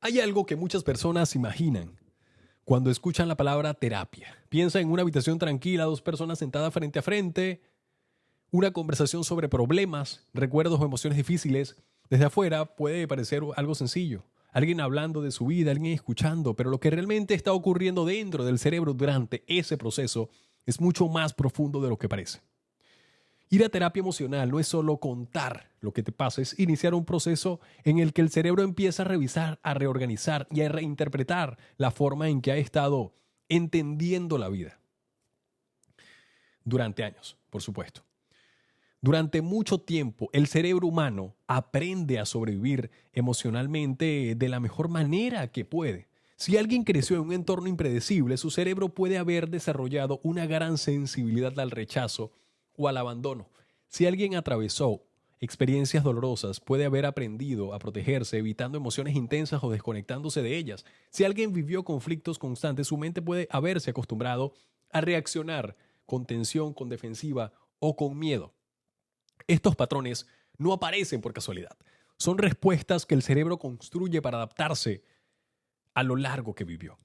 Hay algo que muchas personas imaginan cuando escuchan la palabra terapia. Piensa en una habitación tranquila, dos personas sentadas frente a frente, una conversación sobre problemas, recuerdos o emociones difíciles. Desde afuera puede parecer algo sencillo. Alguien hablando de su vida, alguien escuchando, pero lo que realmente está ocurriendo dentro del cerebro durante ese proceso es mucho más profundo de lo que parece. Ir a terapia emocional no es solo contar lo que te pasa, es iniciar un proceso en el que el cerebro empieza a revisar, a reorganizar y a reinterpretar la forma en que ha estado entendiendo la vida. Durante años, por supuesto. Durante mucho tiempo, el cerebro humano aprende a sobrevivir emocionalmente de la mejor manera que puede. Si alguien creció en un entorno impredecible, su cerebro puede haber desarrollado una gran sensibilidad al rechazo o al abandono. Si alguien atravesó experiencias dolorosas, puede haber aprendido a protegerse, evitando emociones intensas o desconectándose de ellas. Si alguien vivió conflictos constantes, su mente puede haberse acostumbrado a reaccionar con tensión, con defensiva o con miedo. Estos patrones no aparecen por casualidad. Son respuestas que el cerebro construye para adaptarse a lo largo que vivió.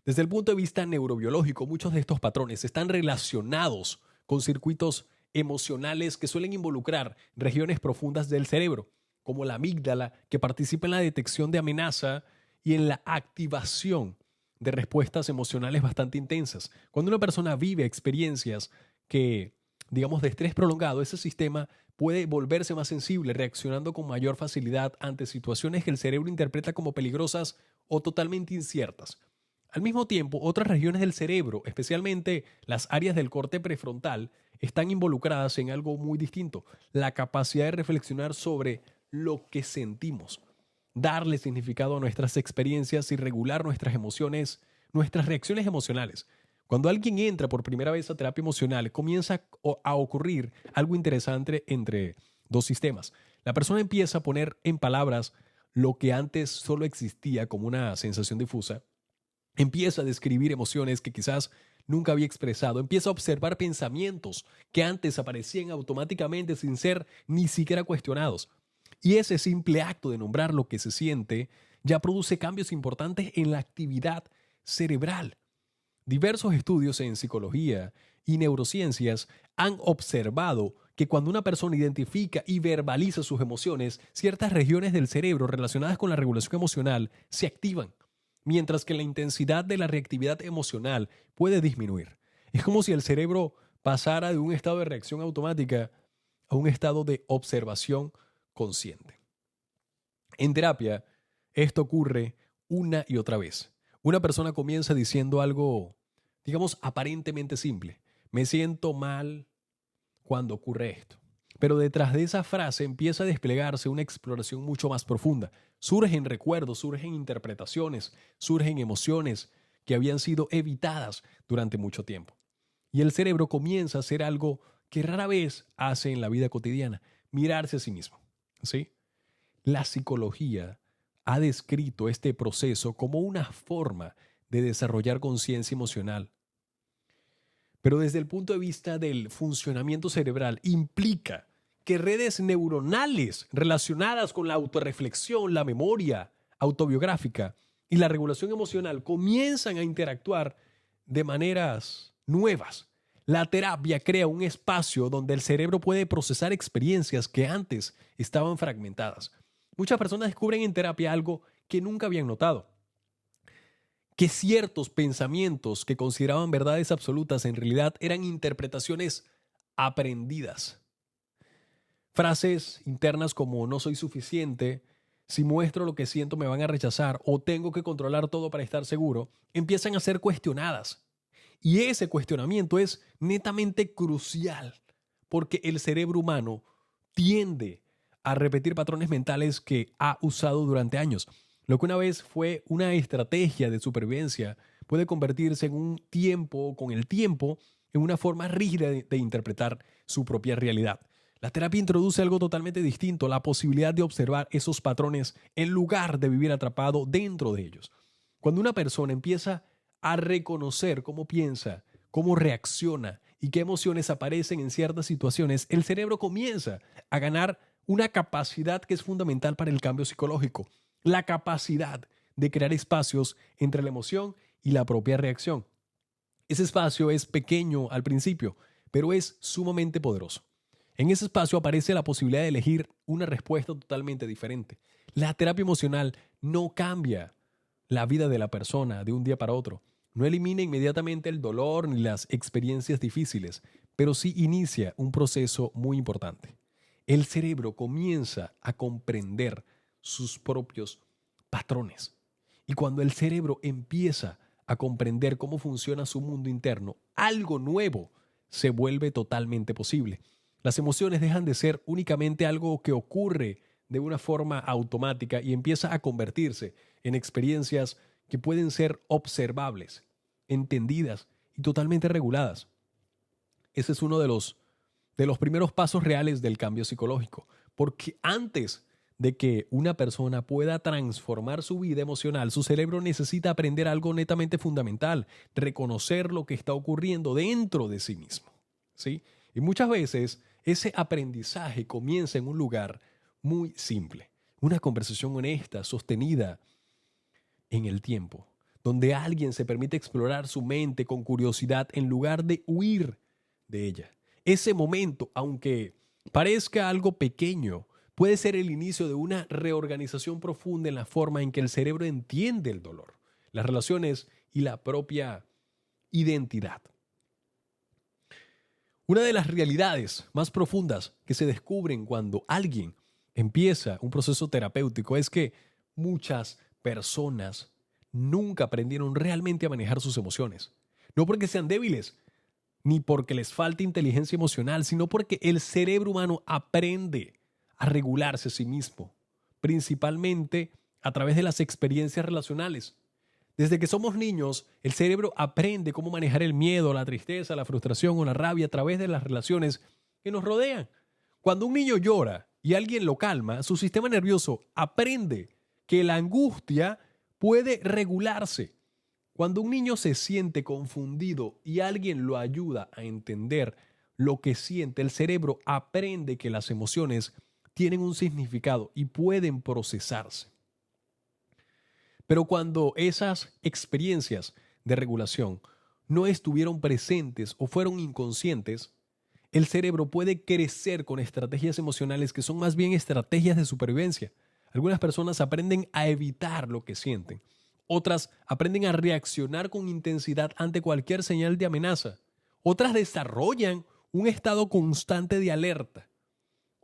Desde el punto de vista neurobiológico, muchos de estos patrones están relacionados con circuitos emocionales que suelen involucrar regiones profundas del cerebro, como la amígdala, que participa en la detección de amenaza y en la activación de respuestas emocionales bastante intensas. Cuando una persona vive experiencias de estrés prolongado, ese sistema puede volverse más sensible, reaccionando con mayor facilidad ante situaciones que el cerebro interpreta como peligrosas o totalmente inciertas. Al mismo tiempo, otras regiones del cerebro, especialmente las áreas del corte prefrontal, están involucradas en algo muy distinto: la capacidad de reflexionar sobre lo que sentimos, darle significado a nuestras experiencias y regular nuestras emociones, nuestras reacciones emocionales. Cuando alguien entra por primera vez a terapia emocional, comienza a ocurrir algo interesante entre dos sistemas. La persona empieza a poner en palabras lo que antes solo existía como una sensación difusa. Empieza a describir emociones que quizás nunca había expresado. Empieza a observar pensamientos que antes aparecían automáticamente sin ser ni siquiera cuestionados. Y ese simple acto de nombrar lo que se siente ya produce cambios importantes en la actividad cerebral. Diversos estudios en psicología y neurociencias han observado que cuando una persona identifica y verbaliza sus emociones, ciertas regiones del cerebro relacionadas con la regulación emocional se activan, mientras que la intensidad de la reactividad emocional puede disminuir. Es como si el cerebro pasara de un estado de reacción automática a un estado de observación consciente. En terapia, esto ocurre una y otra vez. Una persona comienza diciendo algo, aparentemente simple: me siento mal cuando ocurre esto. Pero detrás de esa frase empieza a desplegarse una exploración mucho más profunda. Surgen recuerdos, surgen interpretaciones, surgen emociones que habían sido evitadas durante mucho tiempo. Y el cerebro comienza a hacer algo que rara vez hace en la vida cotidiana: mirarse a sí mismo. ¿Sí? La psicología ha descrito este proceso como una forma de desarrollar conciencia emocional. Pero desde el punto de vista del funcionamiento cerebral, implica que redes neuronales relacionadas con la autorreflexión, la memoria autobiográfica y la regulación emocional comienzan a interactuar de maneras nuevas. La terapia crea un espacio donde el cerebro puede procesar experiencias que antes estaban fragmentadas. Muchas personas descubren en terapia algo que nunca habían notado: que ciertos pensamientos que consideraban verdades absolutas en realidad eran interpretaciones aprendidas. Frases internas como no soy suficiente, si muestro lo que siento me van a rechazar, o tengo que controlar todo para estar seguro, empiezan a ser cuestionadas. Y ese cuestionamiento es netamente crucial, porque el cerebro humano tiende a repetir patrones mentales que ha usado durante años. Lo que una vez fue una estrategia de supervivencia puede convertirse con el tiempo, en una forma rígida de interpretar su propia realidad. La terapia introduce algo totalmente distinto: la posibilidad de observar esos patrones en lugar de vivir atrapado dentro de ellos. Cuando una persona empieza a reconocer cómo piensa, cómo reacciona y qué emociones aparecen en ciertas situaciones, el cerebro comienza a ganar una capacidad que es fundamental para el cambio psicológico: la capacidad de crear espacios entre la emoción y la propia reacción. Ese espacio es pequeño al principio, pero es sumamente poderoso. En ese espacio aparece la posibilidad de elegir una respuesta totalmente diferente. La terapia emocional no cambia la vida de la persona de un día para otro. No elimina inmediatamente el dolor ni las experiencias difíciles, pero sí inicia un proceso muy importante. El cerebro comienza a comprender sus propios patrones. Y cuando el cerebro empieza a comprender cómo funciona su mundo interno, algo nuevo se vuelve totalmente posible. Las emociones dejan de ser únicamente algo que ocurre de una forma automática y empieza a convertirse en experiencias que pueden ser observables, entendidas y totalmente reguladas. Ese es uno de los primeros pasos reales del cambio psicológico, porque antes de que una persona pueda transformar su vida emocional, su cerebro necesita aprender algo netamente fundamental, reconocer lo que está ocurriendo dentro de sí mismo, ¿sí? Y muchas veces ese aprendizaje comienza en un lugar muy simple, una conversación honesta, sostenida en el tiempo, donde alguien se permite explorar su mente con curiosidad en lugar de huir de ella. Ese momento, aunque parezca algo pequeño, puede ser el inicio de una reorganización profunda en la forma en que el cerebro entiende el dolor, las relaciones y la propia identidad. Una de las realidades más profundas que se descubren cuando alguien empieza un proceso terapéutico es que muchas personas nunca aprendieron realmente a manejar sus emociones. No porque sean débiles, ni porque les falte inteligencia emocional, sino porque el cerebro humano aprende a regularse a sí mismo, principalmente a través de las experiencias relacionales. Desde que somos niños, el cerebro aprende cómo manejar el miedo, la tristeza, la frustración o la rabia a través de las relaciones que nos rodean. Cuando un niño llora y alguien lo calma, su sistema nervioso aprende que la angustia puede regularse. Cuando un niño se siente confundido y alguien lo ayuda a entender lo que siente, el cerebro aprende que las emociones tienen un significado y pueden procesarse. Pero cuando esas experiencias de regulación no estuvieron presentes o fueron inconscientes, el cerebro puede crecer con estrategias emocionales que son más bien estrategias de supervivencia. Algunas personas aprenden a evitar lo que sienten. Otras aprenden a reaccionar con intensidad ante cualquier señal de amenaza. Otras desarrollan un estado constante de alerta.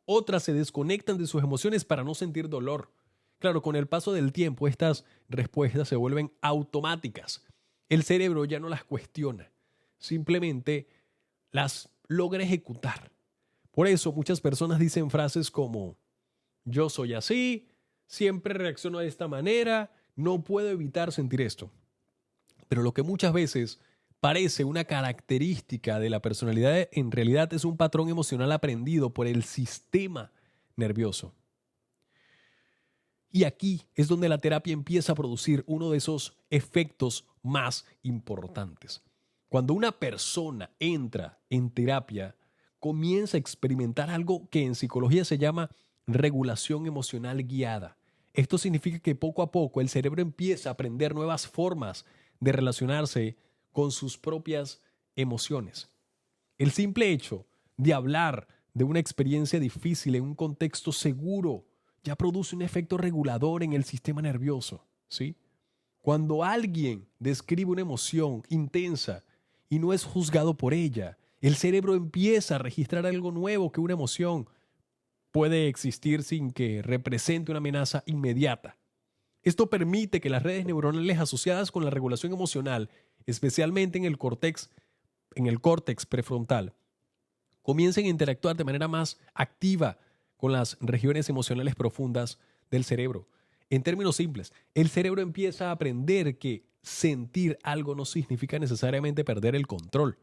Otras se desconectan de sus emociones para no sentir dolor. Claro, con el paso del tiempo, estas respuestas se vuelven automáticas. El cerebro ya no las cuestiona, simplemente las logra ejecutar. Por eso muchas personas dicen frases como, yo soy así, siempre reacciono de esta manera, no puedo evitar sentir esto. Pero lo que muchas veces parece una característica de la personalidad, en realidad es un patrón emocional aprendido por el sistema nervioso. Y aquí es donde la terapia empieza a producir uno de esos efectos más importantes. Cuando una persona entra en terapia, comienza a experimentar algo que en psicología se llama regulación emocional guiada. Esto significa que poco a poco el cerebro empieza a aprender nuevas formas de relacionarse con sus propias emociones. El simple hecho de hablar de una experiencia difícil en un contexto seguro ya produce un efecto regulador en el sistema nervioso, ¿sí? Cuando alguien describe una emoción intensa y no es juzgado por ella, el cerebro empieza a registrar algo nuevo, que una emoción puede existir sin que represente una amenaza inmediata. Esto permite que las redes neuronales asociadas con la regulación emocional, especialmente en el córtex prefrontal, comiencen a interactuar de manera más activa con las regiones emocionales profundas del cerebro. En términos simples, el cerebro empieza a aprender que sentir algo no significa necesariamente perder el control.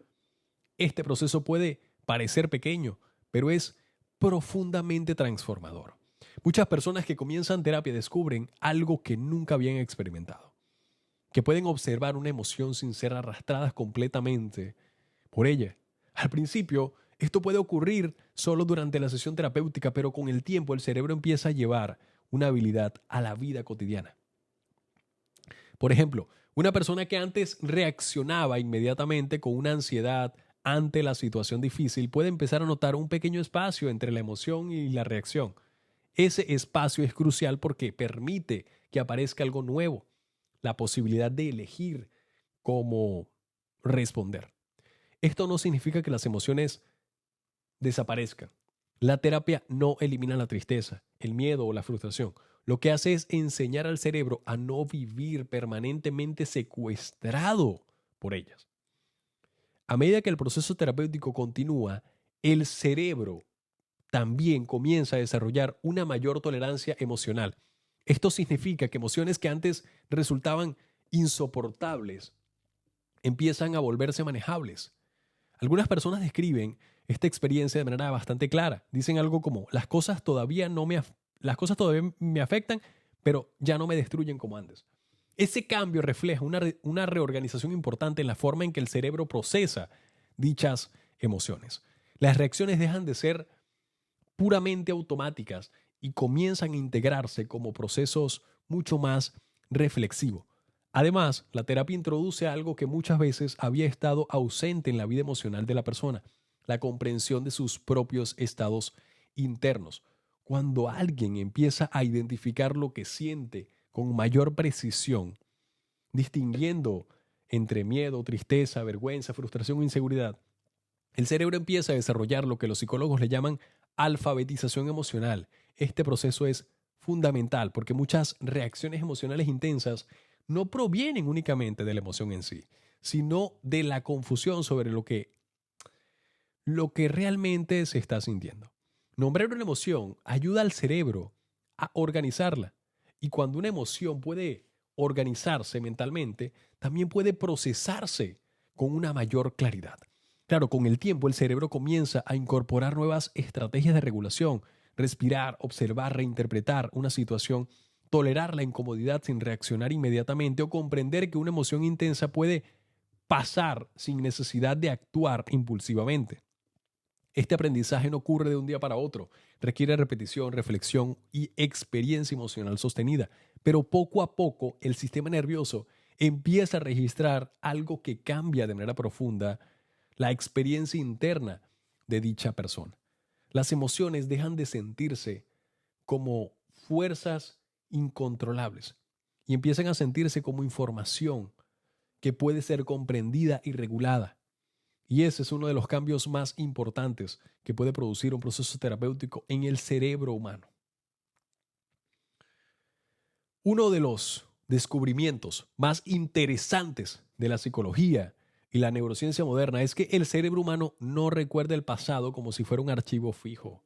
Este proceso puede parecer pequeño, pero es profundamente transformador. Muchas personas que comienzan terapia descubren algo que nunca habían experimentado, que pueden observar una emoción sin ser arrastradas completamente por ella. Al principio, esto puede ocurrir solo durante la sesión terapéutica, pero con el tiempo el cerebro empieza a llevar una habilidad a la vida cotidiana. Por ejemplo, una persona que antes reaccionaba inmediatamente con una ansiedad ante la situación difícil puede empezar a notar un pequeño espacio entre la emoción y la reacción. Ese espacio es crucial porque permite que aparezca algo nuevo, la posibilidad de elegir cómo responder. Esto no significa que las emociones desaparezcan. La terapia no elimina la tristeza, el miedo o la frustración. Lo que hace es enseñar al cerebro a no vivir permanentemente secuestrado por ellas. A medida que el proceso terapéutico continúa, el cerebro también comienza a desarrollar una mayor tolerancia emocional. Esto significa que emociones que antes resultaban insoportables empiezan a volverse manejables. Algunas personas describen esta experiencia de manera bastante clara. Dicen algo como, las cosas todavía me afectan, pero ya no me destruyen como antes. Ese cambio refleja una reorganización importante en la forma en que el cerebro procesa dichas emociones. Las reacciones dejan de ser puramente automáticas y comienzan a integrarse como procesos mucho más reflexivos. Además, la terapia introduce algo que muchas veces había estado ausente en la vida emocional de la persona, la comprensión de sus propios estados internos. Cuando alguien empieza a identificar lo que siente con mayor precisión, distinguiendo entre miedo, tristeza, vergüenza, frustración o inseguridad, el cerebro empieza a desarrollar lo que los psicólogos le llaman alfabetización emocional. Este proceso es fundamental porque muchas reacciones emocionales intensas no provienen únicamente de la emoción en sí, sino de la confusión sobre lo que realmente se está sintiendo. Nombrar una emoción ayuda al cerebro a organizarla. Y cuando una emoción puede organizarse mentalmente, también puede procesarse con una mayor claridad. Claro, con el tiempo el cerebro comienza a incorporar nuevas estrategias de regulación, respirar, observar, reinterpretar una situación, tolerar la incomodidad sin reaccionar inmediatamente o comprender que una emoción intensa puede pasar sin necesidad de actuar impulsivamente. Este aprendizaje no ocurre de un día para otro, requiere repetición, reflexión y experiencia emocional sostenida, pero poco a poco el sistema nervioso empieza a registrar algo que cambia de manera profunda la experiencia interna de dicha persona. Las emociones dejan de sentirse como fuerzas incontrolables y empiezan a sentirse como información que puede ser comprendida y regulada. Y ese es uno de los cambios más importantes que puede producir un proceso terapéutico en el cerebro humano. Uno de los descubrimientos más interesantes de la psicología y la neurociencia moderna es que el cerebro humano no recuerda el pasado como si fuera un archivo fijo.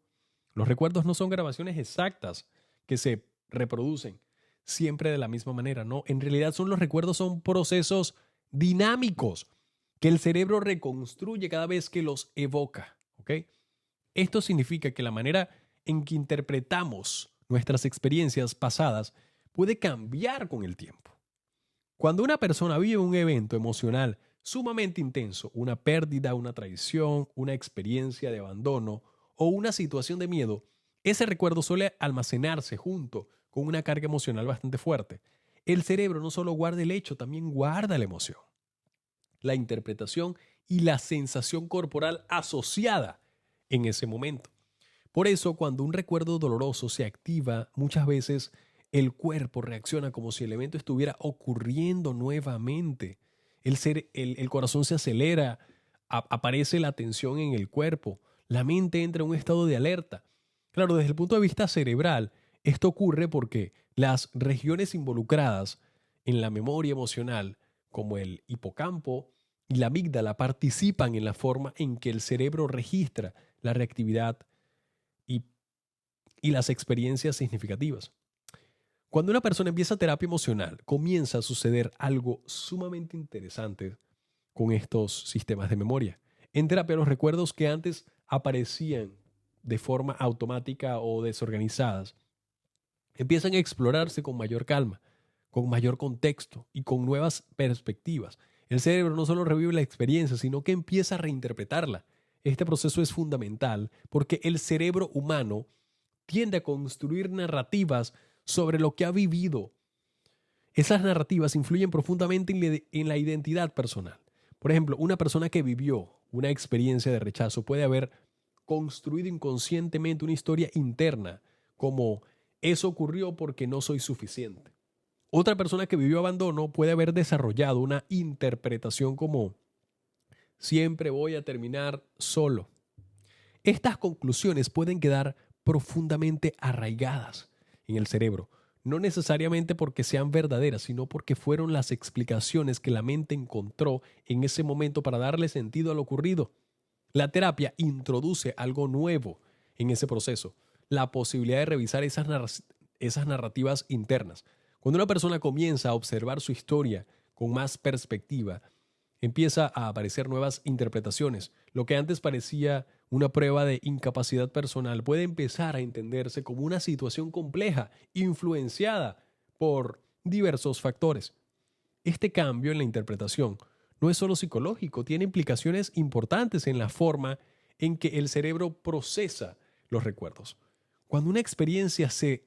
Los recuerdos no son grabaciones exactas que se reproducen siempre de la misma manera, no. En realidad los recuerdos son procesos dinámicos que el cerebro reconstruye cada vez que los evoca, ¿ok? Esto significa que la manera en que interpretamos nuestras experiencias pasadas puede cambiar con el tiempo. Cuando una persona vive un evento emocional sumamente intenso, una pérdida, una traición, una experiencia de abandono o una situación de miedo, ese recuerdo suele almacenarse junto con una carga emocional bastante fuerte. El cerebro no solo guarda el hecho, también guarda la emoción, la interpretación y la sensación corporal asociada en ese momento. Por eso, cuando un recuerdo doloroso se activa, muchas veces el cuerpo reacciona como si el evento estuviera ocurriendo nuevamente. El corazón se acelera, aparece la tensión en el cuerpo, la mente entra en un estado de alerta. Claro, desde el punto de vista cerebral, esto ocurre porque las regiones involucradas en la memoria emocional, como el hipocampo y la amígdala, participan en la forma en que el cerebro registra la reactividad y, y las experiencias significativas. Cuando una persona empieza terapia emocional, comienza a suceder algo sumamente interesante con estos sistemas de memoria. En terapia, los recuerdos que antes aparecían de forma automática o desorganizadas empiezan a explorarse con mayor calma, con mayor contexto y con nuevas perspectivas. El cerebro no solo revive la experiencia, sino que empieza a reinterpretarla. Este proceso es fundamental porque el cerebro humano tiende a construir narrativas sobre lo que ha vivido Esas narrativas influyen profundamente en la identidad personal. Por ejemplo, una persona que vivió una experiencia de rechazo puede haber construido inconscientemente una historia interna, como eso ocurrió porque no soy suficiente. Otra persona que vivió abandono puede haber desarrollado una interpretación como siempre voy a terminar solo. Estas conclusiones pueden quedar profundamente arraigadas en el cerebro, no necesariamente porque sean verdaderas, sino porque fueron las explicaciones que la mente encontró en ese momento para darle sentido a lo ocurrido. La terapia introduce algo nuevo en ese proceso, la posibilidad de revisar esas narrativas internas. Cuando una persona comienza a observar su historia con más perspectiva, empieza a aparecer nuevas interpretaciones. Lo que antes parecía una prueba de incapacidad personal puede empezar a entenderse como una situación compleja, influenciada por diversos factores. Este cambio en la interpretación no es solo psicológico, tiene implicaciones importantes en la forma en que el cerebro procesa los recuerdos. Cuando una experiencia se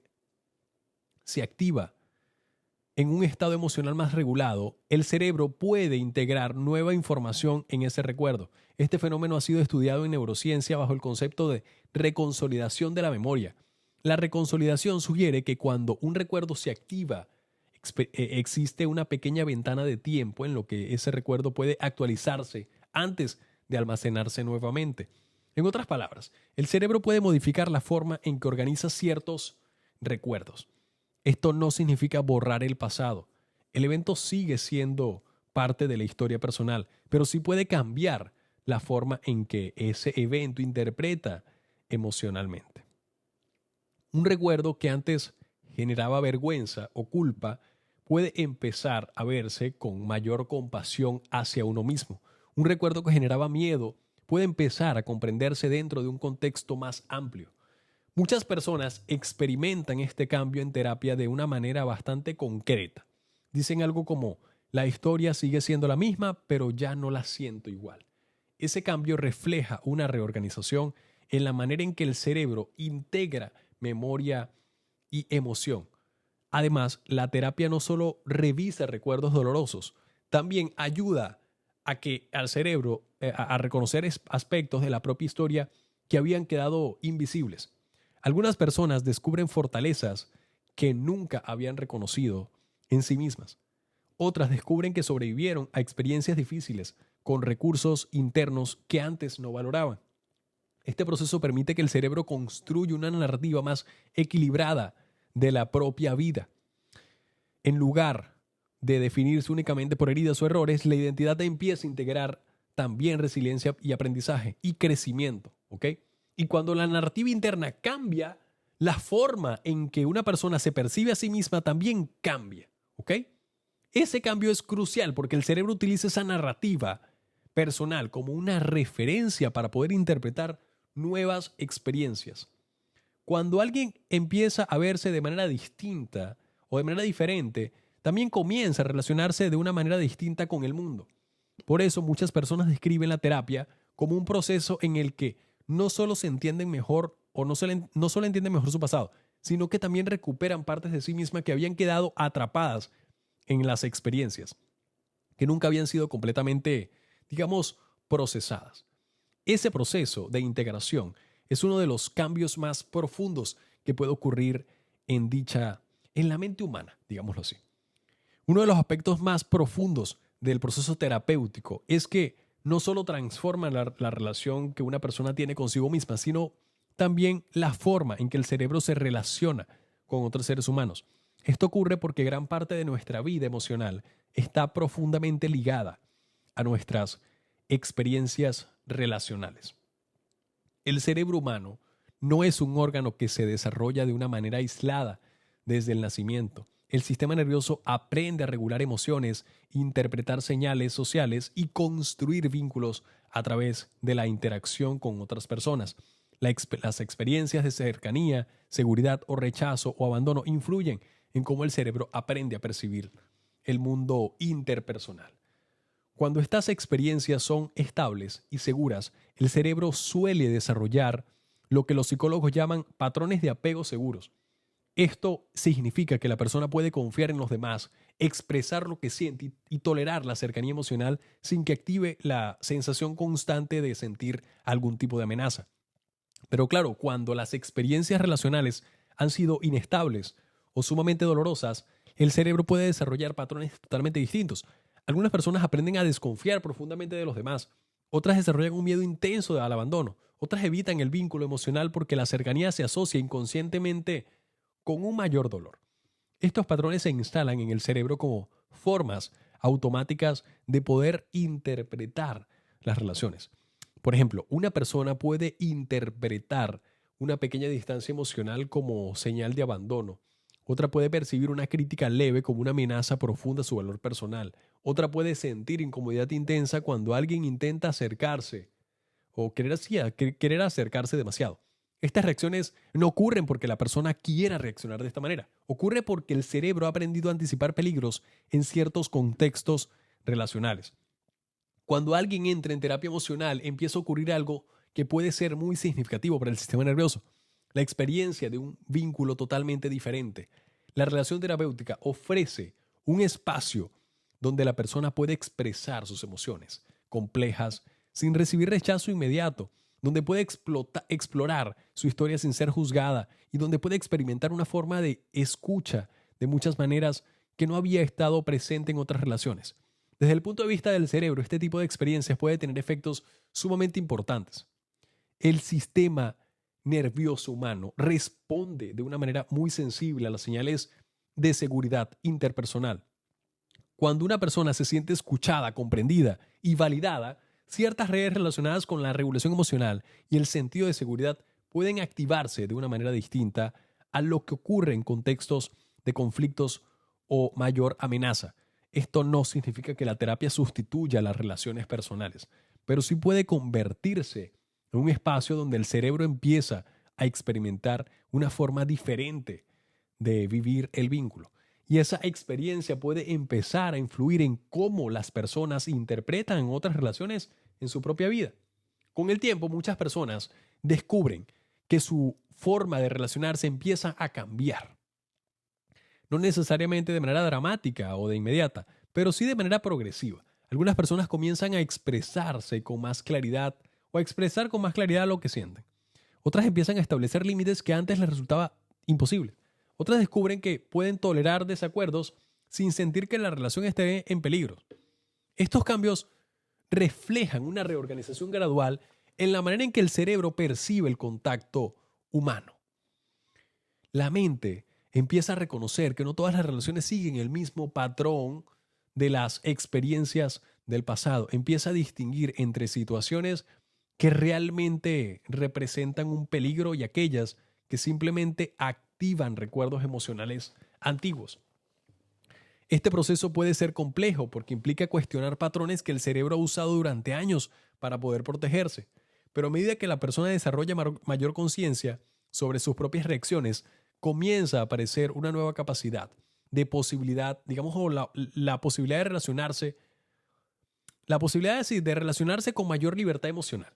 activa en un estado emocional más regulado, el cerebro puede integrar nueva información en ese recuerdo. Este fenómeno ha sido estudiado en neurociencia bajo el concepto de reconsolidación de la memoria. La reconsolidación sugiere que cuando un recuerdo se activa, existe una pequeña ventana de tiempo en lo que ese recuerdo puede actualizarse antes de almacenarse nuevamente. En otras palabras, el cerebro puede modificar la forma en que organiza ciertos recuerdos. Esto no significa borrar el pasado. El evento sigue siendo parte de la historia personal, pero sí puede cambiar la forma en que ese evento interpreta emocionalmente. Un recuerdo que antes generaba vergüenza o culpa puede empezar a verse con mayor compasión hacia uno mismo. Un recuerdo que generaba miedo puede empezar a comprenderse dentro de un contexto más amplio. Muchas personas experimentan este cambio en terapia de una manera bastante concreta. Dicen algo como, la historia sigue siendo la misma, pero ya no la siento igual. Ese cambio refleja una reorganización en la manera en que el cerebro integra memoria y emoción. Además, la terapia no solo revisa recuerdos dolorosos, también ayuda al cerebro a reconocer aspectos de la propia historia que habían quedado invisibles. Algunas personas descubren fortalezas que nunca habían reconocido en sí mismas. Otras descubren que sobrevivieron a experiencias difíciles con recursos internos que antes no valoraban. Este proceso permite que el cerebro construya una narrativa más equilibrada de la propia vida. En lugar de definirse únicamente por heridas o errores, la identidad empieza a integrar también resiliencia y aprendizaje y crecimiento, ¿ok? Y cuando la narrativa interna cambia, la forma en que una persona se percibe a sí misma también cambia, ¿ok? Ese cambio es crucial porque el cerebro utiliza esa narrativa personal como una referencia para poder interpretar nuevas experiencias. Cuando alguien empieza a verse de manera distinta o de manera diferente, también comienza a relacionarse de una manera distinta con el mundo. Por eso muchas personas describen la terapia como un proceso en el que no solo se entienden mejor o no solo entienden mejor su pasado, sino que también recuperan partes de sí misma que habían quedado atrapadas en las experiencias, que nunca habían sido completamente, digamos, procesadas. Ese proceso de integración es uno de los cambios más profundos que puede ocurrir en la mente humana, digámoslo así. Uno de los aspectos más profundos del proceso terapéutico es que no solo transforma la relación que una persona tiene consigo misma, sino también la forma en que el cerebro se relaciona con otros seres humanos. Esto ocurre porque gran parte de nuestra vida emocional está profundamente ligada a nuestras experiencias relacionales. El cerebro humano no es un órgano que se desarrolla de una manera aislada desde el nacimiento. El sistema nervioso aprende a regular emociones, interpretar señales sociales y construir vínculos a través de la interacción con otras personas. Las experiencias de cercanía, seguridad o rechazo o abandono influyen en cómo el cerebro aprende a percibir el mundo interpersonal. Cuando estas experiencias son estables y seguras, el cerebro suele desarrollar lo que los psicólogos llaman patrones de apego seguros. Esto significa que la persona puede confiar en los demás, expresar lo que siente y tolerar la cercanía emocional sin que active la sensación constante de sentir algún tipo de amenaza. Pero claro, cuando las experiencias relacionales han sido inestables o sumamente dolorosas, el cerebro puede desarrollar patrones totalmente distintos. Algunas personas aprenden a desconfiar profundamente de los demás, otras desarrollan un miedo intenso al abandono, otras evitan el vínculo emocional porque la cercanía se asocia inconscientemente con un mayor dolor. Estos patrones se instalan en el cerebro como formas automáticas de poder interpretar las relaciones. Por ejemplo, una persona puede interpretar una pequeña distancia emocional como señal de abandono. Otra puede percibir una crítica leve como una amenaza profunda a su valor personal. Otra puede sentir incomodidad intensa cuando alguien intenta acercarse o querer acercarse demasiado. Estas reacciones no ocurren porque la persona quiera reaccionar de esta manera. Ocurre porque el cerebro ha aprendido a anticipar peligros en ciertos contextos relacionales. Cuando alguien entra en terapia emocional, empieza a ocurrir algo que puede ser muy significativo para el sistema nervioso. La experiencia de un vínculo totalmente diferente. La relación terapéutica ofrece un espacio donde la persona puede expresar sus emociones complejas sin recibir rechazo inmediato, donde puede explorar su historia sin ser juzgada y donde puede experimentar una forma de escucha de muchas maneras que no había estado presente en otras relaciones. Desde el punto de vista del cerebro, este tipo de experiencias puede tener efectos sumamente importantes. El sistema nervioso humano responde de una manera muy sensible a las señales de seguridad interpersonal. Cuando una persona se siente escuchada, comprendida y validada, ciertas redes relacionadas con la regulación emocional y el sentido de seguridad pueden activarse de una manera distinta a lo que ocurre en contextos de conflictos o mayor amenaza. Esto no significa que la terapia sustituya las relaciones personales, pero sí puede convertirse en un espacio donde el cerebro empieza a experimentar una forma diferente de vivir el vínculo. Y esa experiencia puede empezar a influir en cómo las personas interpretan otras relaciones en su propia vida. Con el tiempo, muchas personas descubren que su forma de relacionarse empieza a cambiar. No necesariamente de manera dramática o de inmediata, pero sí de manera progresiva. Algunas personas comienzan a expresarse con más claridad o a expresar con más claridad lo que sienten. Otras empiezan a establecer límites que antes les resultaba imposible. Otras descubren que pueden tolerar desacuerdos sin sentir que la relación esté en peligro. Estos cambios reflejan una reorganización gradual en la manera en que el cerebro percibe el contacto humano. La mente empieza a reconocer que no todas las relaciones siguen el mismo patrón de las experiencias del pasado. Empieza a distinguir entre situaciones que realmente representan un peligro y aquellas que simplemente activan recuerdos emocionales antiguos. Este proceso puede ser complejo porque implica cuestionar patrones que el cerebro ha usado durante años para poder protegerse. Pero a medida que la persona desarrolla mayor conciencia sobre sus propias reacciones, comienza a aparecer una nueva capacidad de posibilidad, digamos, o la posibilidad de relacionarse, de relacionarse con mayor libertad emocional.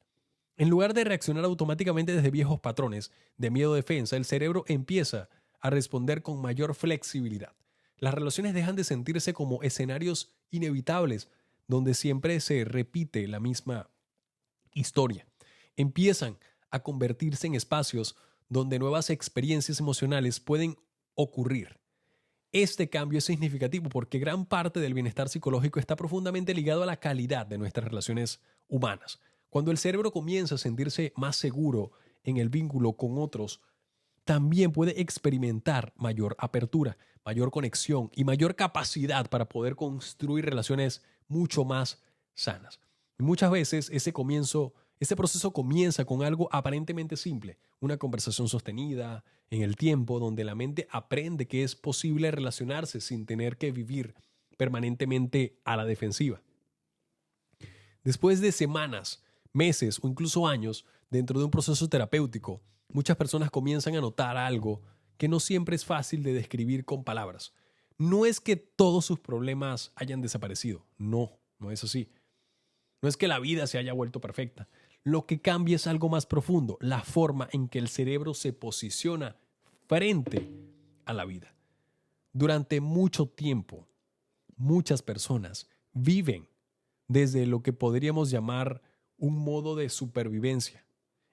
En lugar de reaccionar automáticamente desde viejos patrones de miedo o defensa, el cerebro empieza a responder con mayor flexibilidad. Las relaciones dejan de sentirse como escenarios inevitables donde siempre se repite la misma historia. Empiezan a convertirse en espacios donde nuevas experiencias emocionales pueden ocurrir. Este cambio es significativo porque gran parte del bienestar psicológico está profundamente ligado a la calidad de nuestras relaciones humanas. Cuando el cerebro comienza a sentirse más seguro en el vínculo con otros, también puede experimentar mayor apertura, mayor conexión y mayor capacidad para poder construir relaciones mucho más sanas. Y muchas veces ese proceso comienza con algo aparentemente simple, una conversación sostenida en el tiempo donde la mente aprende que es posible relacionarse sin tener que vivir permanentemente a la defensiva. Después de semanas, meses o incluso años dentro de un proceso terapéutico, muchas personas comienzan a notar algo que no siempre es fácil de describir con palabras. No es que todos sus problemas hayan desaparecido. No, no es así. No es que la vida se haya vuelto perfecta. Lo que cambia es algo más profundo, la forma en que el cerebro se posiciona frente a la vida. Durante mucho tiempo, muchas personas viven desde lo que podríamos llamar un modo de supervivencia.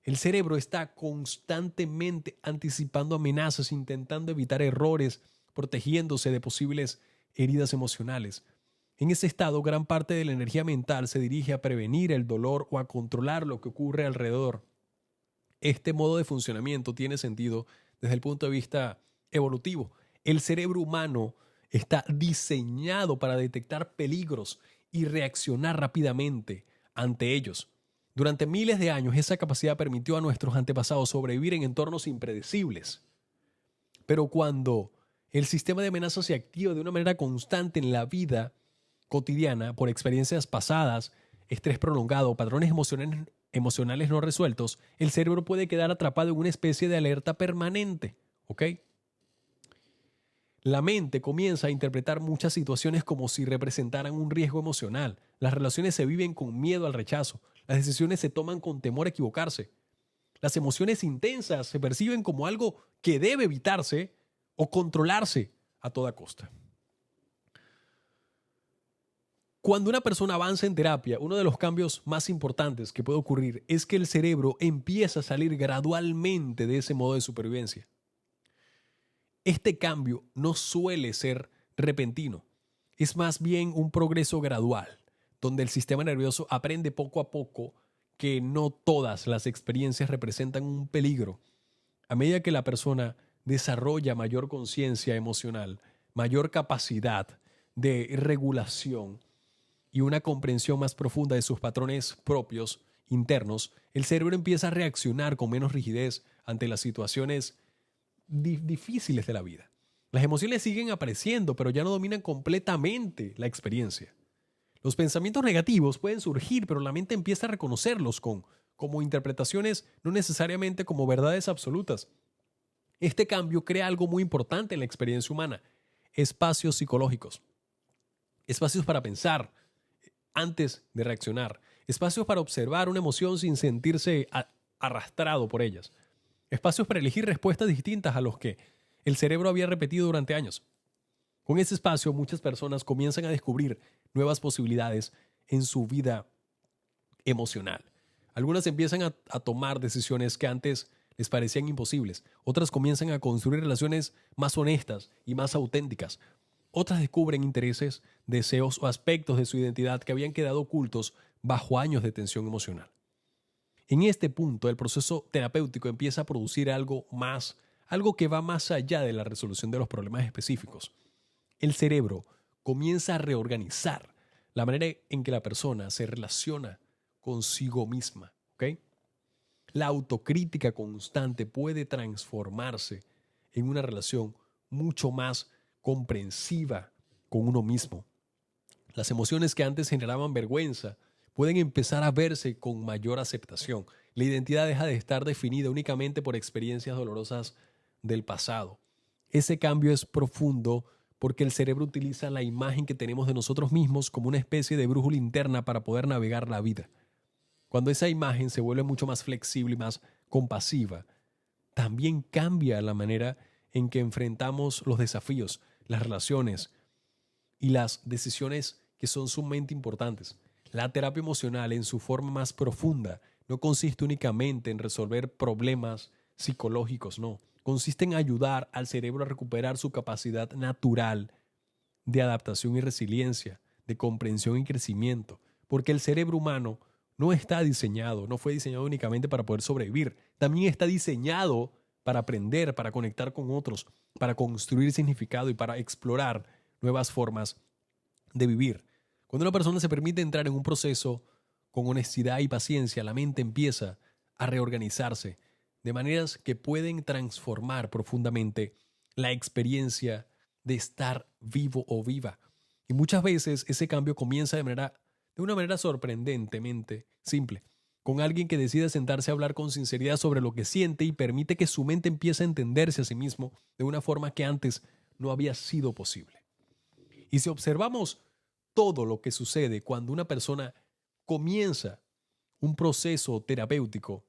El cerebro está constantemente anticipando amenazas, intentando evitar errores, protegiéndose de posibles heridas emocionales. En ese estado, gran parte de la energía mental se dirige a prevenir el dolor o a controlar lo que ocurre alrededor. Este modo de funcionamiento tiene sentido desde el punto de vista evolutivo. El cerebro humano está diseñado para detectar peligros y reaccionar rápidamente ante ellos. Durante miles de años, esa capacidad permitió a nuestros antepasados sobrevivir en entornos impredecibles. Pero cuando el sistema de amenazas se activa de una manera constante en la vida cotidiana por experiencias pasadas, estrés prolongado, patrones emocionales no resueltos, el cerebro puede quedar atrapado en una especie de alerta permanente. ¿Ok? La mente comienza a interpretar muchas situaciones como si representaran un riesgo emocional. Las relaciones se viven con miedo al rechazo. Las decisiones se toman con temor a equivocarse. Las emociones intensas se perciben como algo que debe evitarse o controlarse a toda costa. Cuando una persona avanza en terapia, uno de los cambios más importantes que puede ocurrir es que el cerebro empieza a salir gradualmente de ese modo de supervivencia. Este cambio no suele ser repentino, es más bien un progreso gradual, donde el sistema nervioso aprende poco a poco que no todas las experiencias representan un peligro. A medida que la persona desarrolla mayor conciencia emocional, mayor capacidad de regulación y una comprensión más profunda de sus patrones propios internos, el cerebro empieza a reaccionar con menos rigidez ante las situaciones difíciles de la vida. Las emociones siguen apareciendo, pero ya no dominan completamente la experiencia. Los pensamientos negativos pueden surgir, pero la mente empieza a reconocerlos como interpretaciones, no necesariamente como verdades absolutas. Este cambio crea algo muy importante en la experiencia humana: espacios psicológicos, espacios para pensar antes de reaccionar, espacios para observar una emoción sin sentirse arrastrado por ellas, espacios para elegir respuestas distintas a los que el cerebro había repetido durante años. Con ese espacio, muchas personas comienzan a descubrir nuevas posibilidades en su vida emocional. Algunas empiezan a tomar decisiones que antes les parecían imposibles. Otras comienzan a construir relaciones más honestas y más auténticas. Otras descubren intereses, deseos o aspectos de su identidad que habían quedado ocultos bajo años de tensión emocional. En este punto, el proceso terapéutico empieza a producir algo que va más allá de la resolución de los problemas específicos. El cerebro comienza a reorganizar la manera en que la persona se relaciona consigo misma. ¿Ok? La autocrítica constante puede transformarse en una relación mucho más comprensiva con uno mismo. Las emociones que antes generaban vergüenza pueden empezar a verse con mayor aceptación. La identidad deja de estar definida únicamente por experiencias dolorosas del pasado. Ese cambio es profundo porque el cerebro utiliza la imagen que tenemos de nosotros mismos como una especie de brújula interna para poder navegar la vida. Cuando esa imagen se vuelve mucho más flexible y más compasiva, también cambia la manera en que enfrentamos los desafíos, las relaciones y las decisiones que son sumamente importantes. La terapia emocional en su forma más profunda no consiste únicamente en resolver problemas psicológicos, no. Consiste en ayudar al cerebro a recuperar su capacidad natural de adaptación y resiliencia, de comprensión y crecimiento, porque el cerebro humano no fue diseñado únicamente para poder sobrevivir, también está diseñado para aprender, para conectar con otros, para construir significado y para explorar nuevas formas de vivir. Cuando una persona se permite entrar en un proceso con honestidad y paciencia, la mente empieza a reorganizarse de maneras que pueden transformar profundamente la experiencia de estar vivo o viva. Y muchas veces ese cambio comienza de una manera sorprendentemente simple, con alguien que decide sentarse a hablar con sinceridad sobre lo que siente y permite que su mente empiece a entenderse a sí mismo de una forma que antes no había sido posible. Y si observamos todo lo que sucede cuando una persona comienza un proceso terapéutico,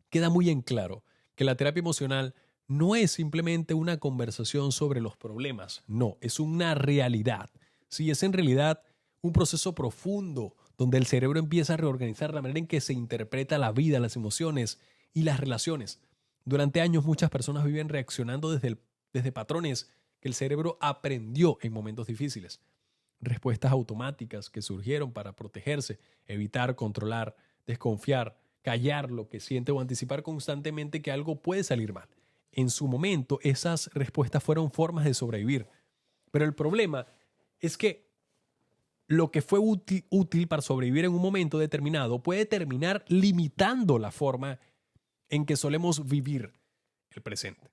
queda muy en claro que la terapia emocional no es simplemente una conversación sobre los problemas, no, es una realidad. Sí, es en realidad un proceso profundo donde el cerebro empieza a reorganizar la manera en que se interpreta la vida, las emociones y las relaciones. Durante años muchas personas viven reaccionando desde patrones que el cerebro aprendió en momentos difíciles. Respuestas automáticas que surgieron para protegerse, evitar, controlar, desconfiar, callar lo que siente o anticipar constantemente que algo puede salir mal. En su momento, esas respuestas fueron formas de sobrevivir. Pero el problema es que lo que fue útil para sobrevivir en un momento determinado puede terminar limitando la forma en que solemos vivir el presente.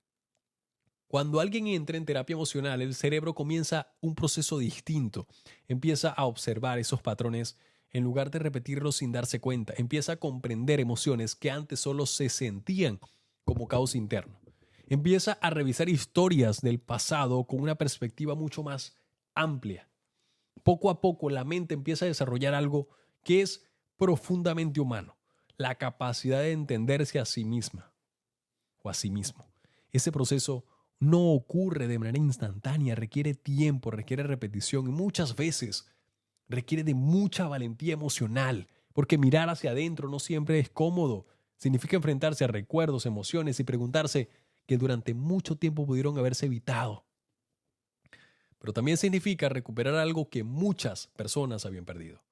Cuando alguien entra en terapia emocional, el cerebro comienza un proceso distinto. Empieza a observar esos patrones en lugar de repetirlos sin darse cuenta. Empieza a comprender emociones que antes solo se sentían como caos interno. Empieza a revisar historias del pasado con una perspectiva mucho más amplia. Poco a poco la mente empieza a desarrollar algo que es profundamente humano, la capacidad de entenderse a sí misma o a sí mismo. Ese proceso no ocurre de manera instantánea, requiere tiempo, requiere repetición y muchas veces requiere de mucha valentía emocional, porque mirar hacia adentro no siempre es cómodo. Significa enfrentarse a recuerdos, emociones y preguntarse que durante mucho tiempo pudieron haberse evitado. Pero también significa recuperar algo que muchas personas habían perdido: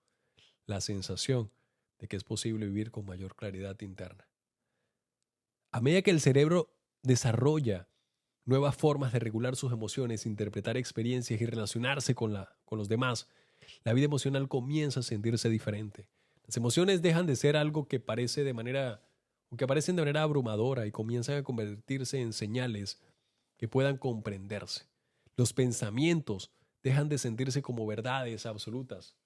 la sensación de que es posible vivir con mayor claridad interna. A medida que el cerebro desarrolla nuevas formas de regular sus emociones, interpretar experiencias y relacionarse con los demás, la vida emocional comienza a sentirse diferente. Las emociones dejan de ser algo que aparecen de manera abrumadora y comienzan a convertirse en señales que puedan comprenderse. Los pensamientos dejan de sentirse como verdades absolutas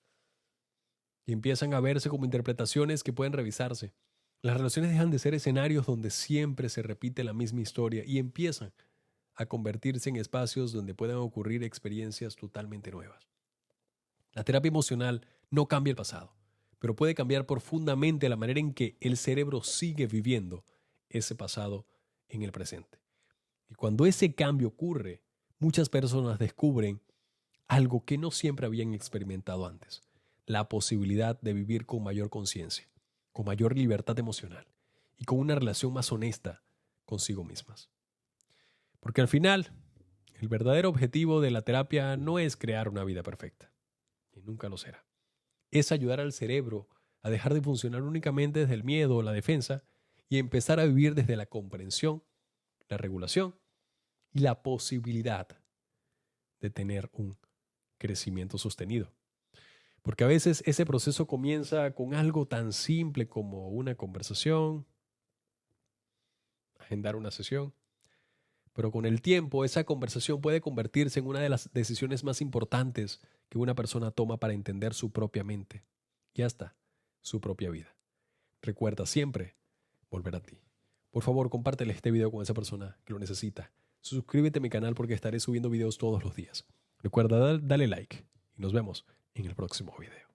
y empiezan a verse como interpretaciones que pueden revisarse. Las relaciones dejan de ser escenarios donde siempre se repite la misma historia y empiezan a convertirse en espacios donde puedan ocurrir experiencias totalmente nuevas. La terapia emocional no cambia el pasado, pero puede cambiar profundamente la manera en que el cerebro sigue viviendo ese pasado en el presente. Y cuando ese cambio ocurre, muchas personas descubren algo que no siempre habían experimentado antes: la posibilidad de vivir con mayor conciencia, con mayor libertad emocional y con una relación más honesta consigo mismas. Porque al final, el verdadero objetivo de la terapia no es crear una vida perfecta, y nunca lo será. Es ayudar al cerebro a dejar de funcionar únicamente desde el miedo o la defensa y empezar a vivir desde la comprensión, la regulación y la posibilidad de tener un crecimiento sostenido. Porque a veces ese proceso comienza con algo tan simple como una conversación, agendar una sesión, pero con el tiempo esa conversación puede convertirse en una de las decisiones más importantes que una persona toma para entender su propia mente y hasta su propia vida. Recuerda siempre volver a ti. Por favor, compártele este video con esa persona que lo necesita. Suscríbete a mi canal porque estaré subiendo videos todos los días. Recuerda, dale like y nos vemos en el próximo video.